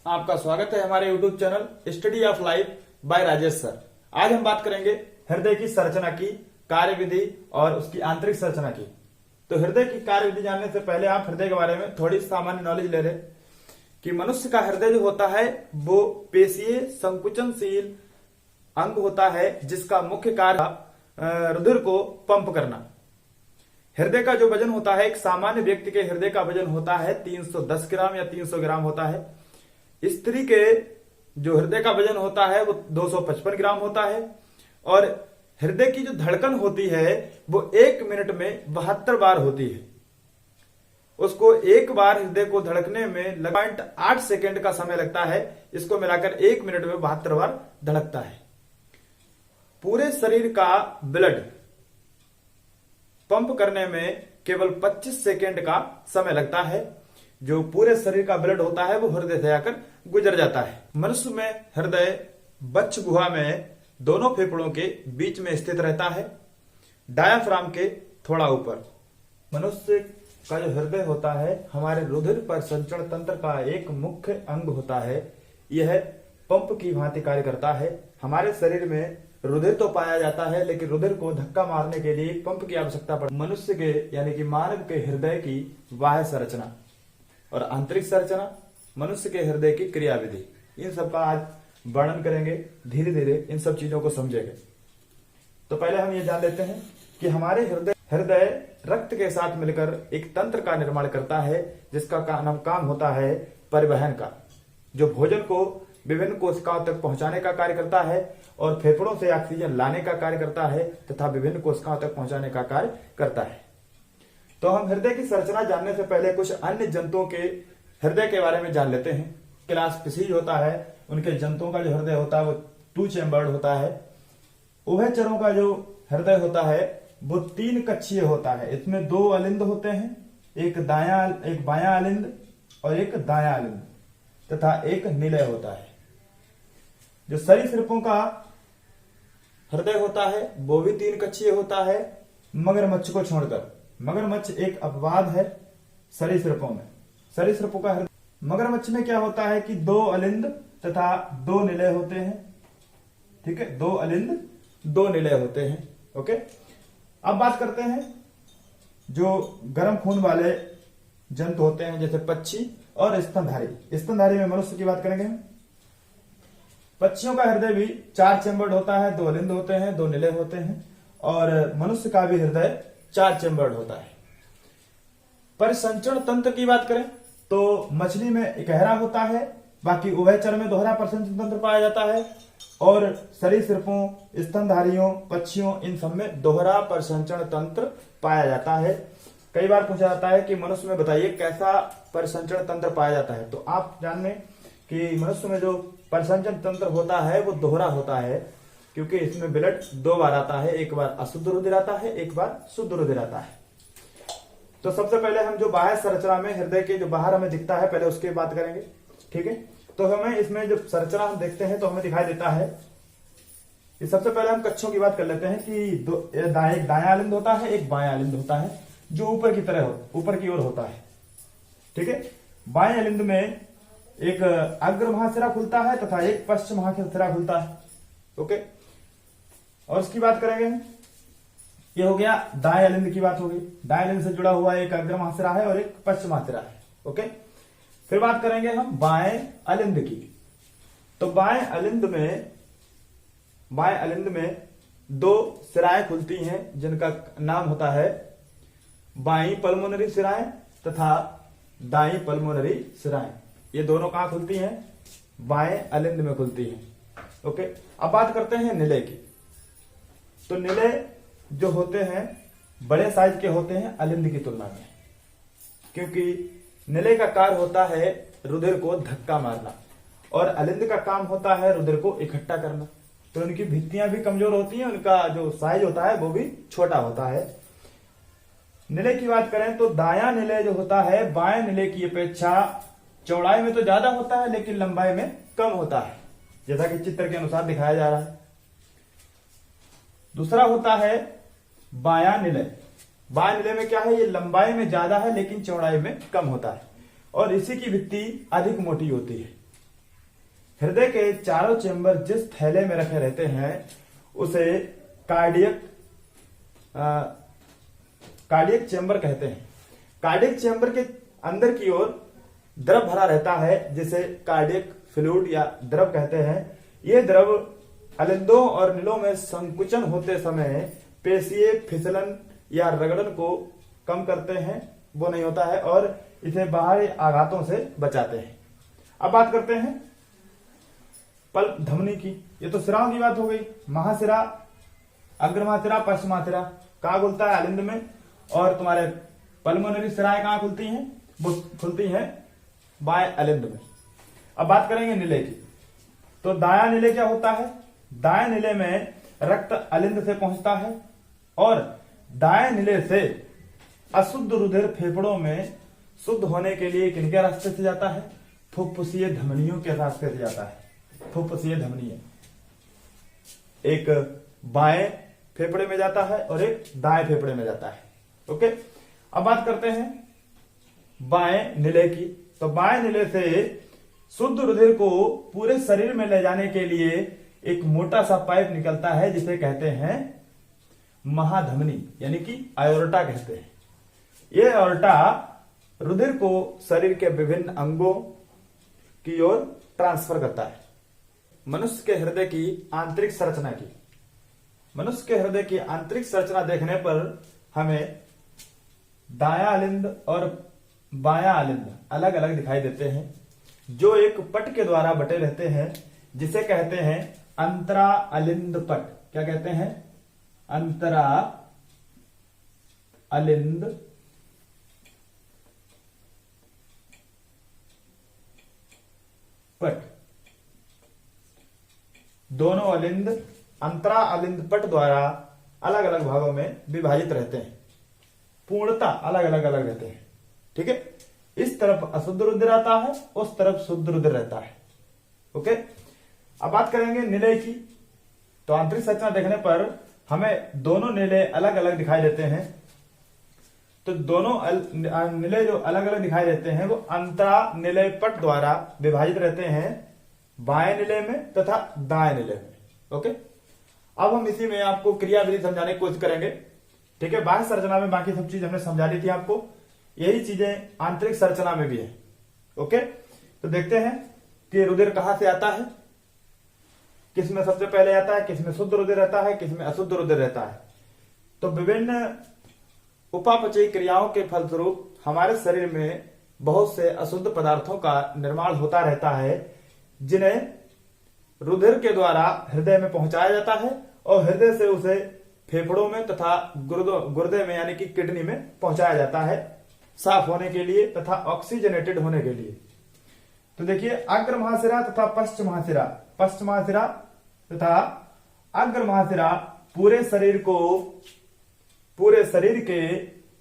आपका स्वागत है हमारे YouTube channel study of life by Rajesh sir. आज हम बात करेंगे हृदय की संरचना की, कार्यविधि और उसकी आंतरिक संरचना की। तो हृदय की कार्यविधि जानने से पहले आप हृदय के बारे में थोड़ी सामान्य नॉलेज ले लें कि मनुष्य का हृदय जो होता है वो पेशीय संकुचनशील अंग होता है जिसका मुख्य कार्य रुधिर को पंप करना। हृदय का जो वजन होता है, एक सामान्य व्यक्ति के हृदय का वजन होता है 310 ग्राम या 300 ग्राम होता है। स्त्री के जो हृदय का वजन होता है वो 255 ग्राम होता है। और हृदय की जो धड़कन होती है वो 1 मिनट में 72 बार होती है। उसको एक बार हृदय को धड़कने में 0.8 सेकेंड का समय लगता है। इसको मिलाकर 1 मिनट में 72 बार धड़कता है। पूरे शरीर का ब्लड पंप करने में केवल 25 सेकेंड का समय लगता है। जो पूरे शरीर का ब्लड होता है वो हृदय से आकर गुजर जाता है। मनुष्य में हृदय बच्च गुहा में दोनों फेफड़ों के बीच में स्थित रहता है, डायाफ्राम के थोड़ा ऊपर। मनुष्य का जो हृदय होता है हमारे रुधिर परिसंचरण तंत्र का एक मुख्य अंग होता है। यह पंप की भांति कार्य करता है। हमारे शरीर में रुधिर तो पाया जाता है लेकिन रुधिर को धक्का मारने के लिए पंप की आवश्यकता पड़ती है। मनुष्य के यानी कि मानव के हृदय की बाह्य संरचना और आंतरिक संरचना, मनुष्य के हृदय की क्रियाविधि, इन सब का आज वर्णन करेंगे। धीरे धीरे इन सब चीजों को समझेंगे। तो पहले हम ये जान लेते हैं कि हमारे हृदय रक्त के साथ मिलकर एक तंत्र का निर्माण करता है जिसका काम होता है परिवहन का, जो भोजन को विभिन्न कोशिकाओं तक पहुंचाने का कार्य करता है और फेफड़ों से ऑक्सीजन लाने का कार्य करता है तथा विभिन्न कोशिकाओं तक पहुंचाने का कार्य करता है। तो हम हृदय की संरचना जानने से पहले कुछ अन्य जंतुओं के हृदय के बारे में जान लेते हैं। क्लास फिशीज होता है, उनके जंतुओं का जो हृदय होता है वो 2 चैम्बर्ड होता है। उभयचरों का जो हृदय होता है वो 3 कक्षीय होता है। इसमें 2 अलिंद होते हैं, एक बायां अलिंद और एक दायां अलिंद तथा एक निलय होता है। जो सरीसृपों का हृदय होता है वो भी 3 कक्षीय होता है, मगरमच्छ को छोड़कर। मगरमच्छ एक अपवाद है सरीसृपों में। सरीसृपों का हृदय, मगरमच्छ में क्या होता है कि 2 अलिंद तथा 2 निलय होते हैं। ठीक है, 2 अलिंद 2 निलय होते हैं। ओके, अब बात करते हैं जो गर्म खून वाले जंतु होते हैं जैसे पक्षी और स्तनधारी। स्तनधारी में मनुष्य की बात करेंगे। पक्षियों का हृदय भी 4 चैम्बर्ड होता है, 2 अलिंद होते हैं, 2 निलय होते हैं। और मनुष्य का भी हृदय 4 चैम्बर्ड होता है। परिसंचरण तंत्र की बात करें तो मछली में गहरा होता है, बाकी उभयचर में दोहरा परिसंचरण तंत्र पाया जाता है और सरीसृपों, स्तनधारियों, पक्षियों, इन सब में दोहरा परिसंचरण तंत्र पाया जाता है। कई बार पूछा जाता है कि मनुष्य में बताइए कैसा परिसंचरण तंत्र पाया जाता है। तो आप जान लें कि मनुष्य में जो परिसंचरण तंत्र होता है वो दोहरा होता है, क्योंकि इसमें ब्लड 2 बार आता है। एक बार अशुद्ध रुधिर आता है, एक बार शुद्ध रुधिर आता है। तो सबसे पहले हम जो बाह्य संरचना में हृदय के जो बाहर हमें दिखता है पहले उसकी बात करेंगे। ठीक है, तो हमें इसमें जो संरचना हम देखते हैं तो हमें दिखाई देता है कि सबसे पहले हम कक्षों की बात कर लेते हैं कि एक दायां अलिंद होता है, एक बायां अलिंद होता है जो ऊपर की ओर होता है। ठीक है, बाएं अलिंद में एक अग्र महाशिरा खुलता है तथा एक पश्च महाशिरा खुलता है। ओके, और उसकी बात करेंगे, ये हो गया दाएं अलिंद की बात होगी। दाएं अलिंद से जुड़ा हुआ एक अग्र महाशिरा है और एक पश्च महाशिरा है। ओके, फिर बात करेंगे हम बाएं अलिंद की। तो बाएं अलिंद में 2 सिराएं खुलती हैं जिनका नाम होता है बाईं पल्मोनरी सिराएं तथा दाईं पल्मोनरी सिराएं। ये दोनों कहां खुलती हैं? बाएं अलिंद में खुलती हैं। ओके, अब बात करते हैं निलय की। तो निलय जो होते हैं बड़े साइज के होते हैं अलिंद की तुलना में, क्योंकि निलय का कार्य होता है रुधिर को धक्का मारना और अलिंद का काम होता है रुधिर को इकट्ठा करना। तो उनकी भित्तियां भी कमजोर होती हैं, उनका जो साइज होता है वो भी छोटा होता है। निलय की बात करें तो दायां निलय जो होता है बाएं निलय की अपेक्षा चौड़ाई में तो ज्यादा होता है लेकिन लंबाई में कम होता है, जैसा कि चित्र के अनुसार दिखाया जा रहा है। दूसरा होता है बायां निलय। बाएं निलय में क्या है, ये लंबाई में ज्यादा है लेकिन चौड़ाई में कम होता है और इसी की भित्ति अधिक मोटी होती है। हृदय के चारों चेंबर जिस थैले में रखे रहते हैं उसे कार्डियक चेंबर कहते हैं। कार्डियक चेंबर के अंदर की ओर द्रव भरा रहता है जिसे कार्डियक फ्लूइड या द्रव कहते हैं। ये द्रव अलिंदों और नीलों में संकुचन होते समय पेशीय फिसलन या रगड़न को कम करते हैं, वो नहीं होता है, और इसे बाहरी आघातों से बचाते हैं। अब बात करते हैं पल्प धमनी की। ये तो सिराओं की बात हो गई। महासिरा, अग्रमासिरा, पश्चिमासिरा कहाँ खुलता है? अलिंद में। और तुम्हारे पल्मोनरी सिराएं कहाँ खुलती हैं? वो खुलती हैं बाएं अलिंद में। अब बात करेंगे निले की। तो दायां निले क्या होता है? दाएं निले में रक्त अलिंद से पहुंचता है और दाएं निले से अशुद्ध रुधिर फेफड़ों में शुद्ध होने के लिए किनके रास्ते से जाता है? फुफ्फुसीय धमनियों के रास्ते से जाता है। फुफ्फुसीय धमनियां एक बाएं फेफड़े में जाता है और एक दाएं फेफड़े में जाता है। ओके, अब बात करते हैं बाएं निले की। तो बाएं निले से शुद्ध रुधिर को पूरे शरीर में ले जाने के लिए एक मोटा सा पाइप निकलता है जिसे कहते हैं महाधमनी, यानी कि आयोर्टा कहते हैं। यह आयोर्टा रुधिर को शरीर के विभिन्न अंगों की ओर ट्रांसफर करता है। मनुष्य के हृदय की आंतरिक संरचना की। मनुष्य के हृदय की आंतरिक संरचना देखने पर हमें दायां अलिंद और बायां अलिंद अलग अलग दिखाई देते हैं, जो एक पट के द्वारा बटे रहते हैं जिसे कहते हैं अंतरा अलिंद पट। क्या कहते हैं? अंतरा अलिंद पट। दोनों अलिंद अंतरा अलिंद पट द्वारा अलग अलग भागों में विभाजित रहते हैं, पूर्णता अलग अलग रहते हैं। ठीक है, इस तरफ अशुद्ध रुधिर आता है, उस तरफ शुद्ध रुधिर रहता है। ओके, अब बात करेंगे निलय की। तो आंतरिक संरचना देखने पर हमें दोनों निलय अलग अलग दिखाई देते हैं। तो दोनों निलय जो अलग अलग दिखाई देते हैं वो अंतरा निलय पट द्वारा विभाजित रहते हैं, बाएं निलय में तथा दाएं निलय में। ओके, अब हम इसी में आपको क्रियाविधि समझाने की कोशिश करेंगे। ठीक है, बाह्य संरचना में बाकी सब चीज हमने समझा दी थी आपको, यही चीजें आंतरिक संरचना में भी है। ओके, तो देखते हैं कि रुधिर कहां से आता है, किस में सबसे पहले आता है, किस में शुद्ध रुधिर रहता है, किस में अशुद्ध रुधिर रहता है। तो विभिन्न उपापचयी क्रियाओं के फलस्वरूप हमारे शरीर में बहुत से अशुद्ध पदार्थों का निर्माण होता रहता है, जिन्हें रुधिर के द्वारा हृदय में पहुंचाया जाता है और हृदय से उसे फेफड़ों में तथा गुर्दे में यानी कि किडनी में पहुंचाया जाता है साफ होने के लिए तथा ऑक्सीजनेटेड होने के लिए। तो देखिए, अग्र महाशिरा तथा पश्च महाशिरा, पश्च महाशिरा तथा अग्र महाशिरा पूरे शरीर के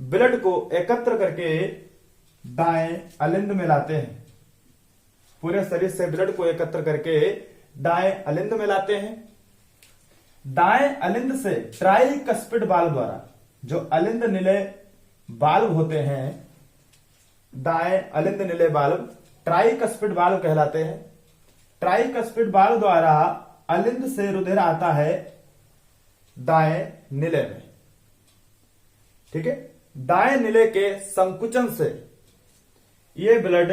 ब्लड को एकत्र करके दाएं अलिंद में लाते हैं। पूरे शरीर से ब्लड को एकत्र करके दाएं अलिंद में लाते हैं। दाएं अलिंद से ट्राइकस्पिड वाल्व द्वारा, जो अलिंद निलय वाल्व होते हैं, दाएं अलिंद निलय वाल्व ट्राइकस्पिड वाल्व कहलाते हैं। ट्राइकस्पिड वाल्व द्वारा अलिंद से रुधिर आता है दाएं निलय में। ठीक है, दाएं निलय के संकुचन से यह ब्लड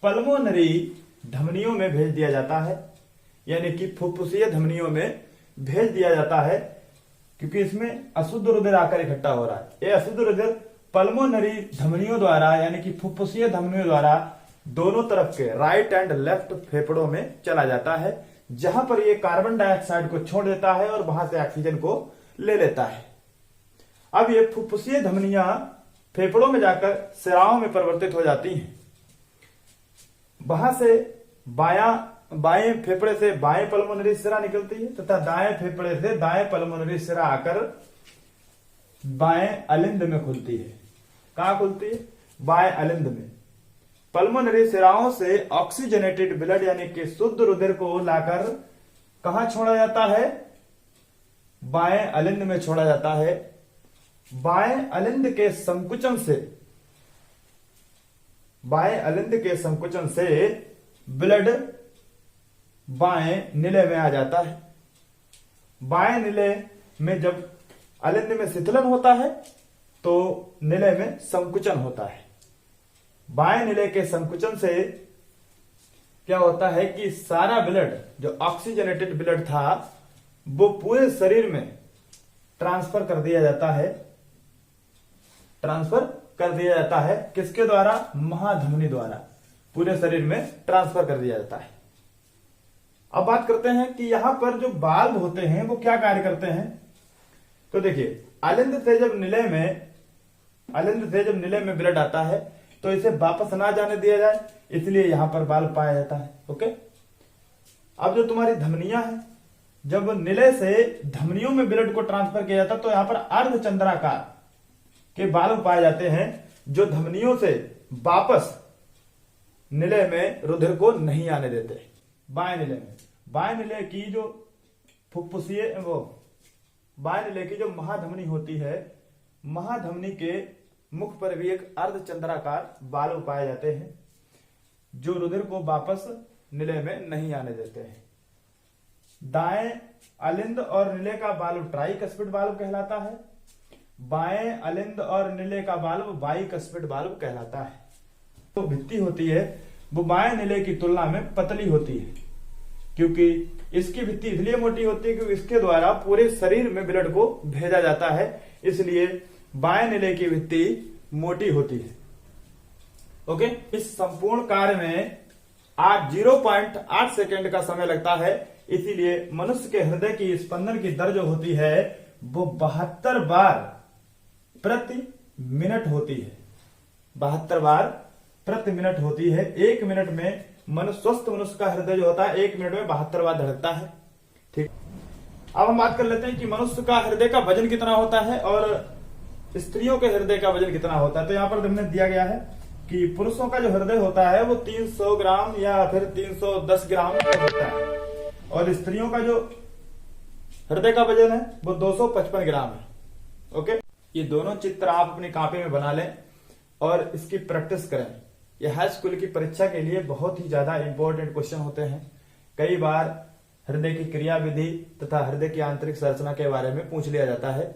पल्मोनरी धमनियों में भेज दिया जाता है, यानी कि फुफ्फुसीय धमनियों में भेज दिया जाता है, क्योंकि इसमें अशुद्ध रुधिर आकर इकट्ठा हो रहा है। यह अशुद्ध रुधिर पल्मोनरी धमनियों द्वारा यानी कि फुफ्फुसीय धमनियों द्वारा दोनों तरफ के राइट एंड लेफ्ट फेफड़ों में चला जाता है, जहां पर यह कार्बन डाइऑक्साइड को छोड़ देता है और वहां से ऑक्सीजन को ले लेता है। अब ये फुफ्फुसीय धमनियां फेफड़ों में जाकर सिराओं में परिवर्तित हो जाती हैं। वहां से बाएं फेफड़े से बाएं पल्मोनरी सिरा निकलती है तथा दाएं फेफड़े से दाएं पल्मोनरी सिरा आकर बाएं अलिंद में खुलती है। कहां खुलती है? बाएं अलिंद में। पल्मोनरी सिराओं से ऑक्सीजनेटेड ब्लड यानी कि शुद्ध रुधिर को लाकर कहां छोड़ा जाता है? बाएं अलिंद में छोड़ा जाता है। बाएं अलिंद के संकुचन से ब्लड बाएं निलय में आ जाता है। बाएं निलय में जब अलिंद में शिथिलन होता है तो निलय में संकुचन होता है। बाएं निलय के संकुचन से क्या होता है कि सारा ब्लड जो ऑक्सीजनेटेड ब्लड था वो पूरे शरीर में ट्रांसफर कर दिया जाता है। ट्रांसफर कर दिया जाता है किसके द्वारा? महाधमनी द्वारा पूरे शरीर में ट्रांसफर कर दिया जाता है। अब बात करते हैं कि यहां पर जो वाल्व होते हैं वो क्या कार्य करते हैं। तो देखिए, अलिंद से जब निलय में ब्लड आता है तो इसे वापस ना जाने दिया जाए, इसलिए यहां पर वाल्व पाया जाता है। ओके, अब जो तुम्हारी धमनियां हैं, जब निलय से धमनियों में ब्लड को ट्रांसफर किया जाता है तो यहां पर अर्धचंद्राकार के वाल्व पाए जाते हैं जो धमनियों से वापस निलय में रुधिर को नहीं आने देते। बाएं निलय की जो फुफ्फुसीय बाएं निलय की जो महाधमनी होती है, महाधमनी के मुख पर भी एक अर्धचंद्राकार वाल्व पाए जाते हैं जो रुधिर को वापस निलय में नहीं आने देते हैं। दाएं अलिंद और निलय का वाल्व ट्राइकस्पिड वाल्व कहलाता है। बाएं अलिंद और निलय का वाल्व बाइकस्पिड वाल्व कहलाता है। तो भित्ति होती है वो बाएं निलय की तुलना में पतली होती है, क्योंकि इसकी भित्ति इसलिए मोटी होती है क्योंकि इसके द्वारा पूरे शरीर में ब्लड को भेजा जाता है, इसलिए बाएं निलय की भित्ति मोटी होती है। ओके, इस संपूर्ण कार्य में 0.8 सेकेंड का समय लगता है, इसीलिए मनुष्य के हृदय की स्पंदन की दर जो होती है वो 72 बार प्रति मिनट होती है। 72 बार प्रति मिनट होती है। 1 मिनट में स्वस्थ मनुष्य का हृदय जो होता है 1 मिनट में 72 बार धड़कता है। ठीक, अब हम बात कर लेते हैं कि मनुष्य का हृदय का वजन कितना होता है और स्त्रियों के हृदय का वजन कितना होता है। तो यहाँ पर हमने दिया गया है कि पुरुषों का जो हृदय होता है वो 300 ग्राम या फिर 310 ग्राम होता है और स्त्रियों का जो हृदय का वजन है वो 255 ग्राम है। ओके, ये दोनों चित्र आप अपनी कॉपी में बना लें और इसकी प्रैक्टिस करें। ये हाई स्कूल की परीक्षा के लिए बहुत ही ज्यादा इंपॉर्टेंट क्वेश्चन होते हैं। कई बार हृदय की क्रिया विधि तथा हृदय की आंतरिक संरचना के बारे में पूछ लिया जाता है।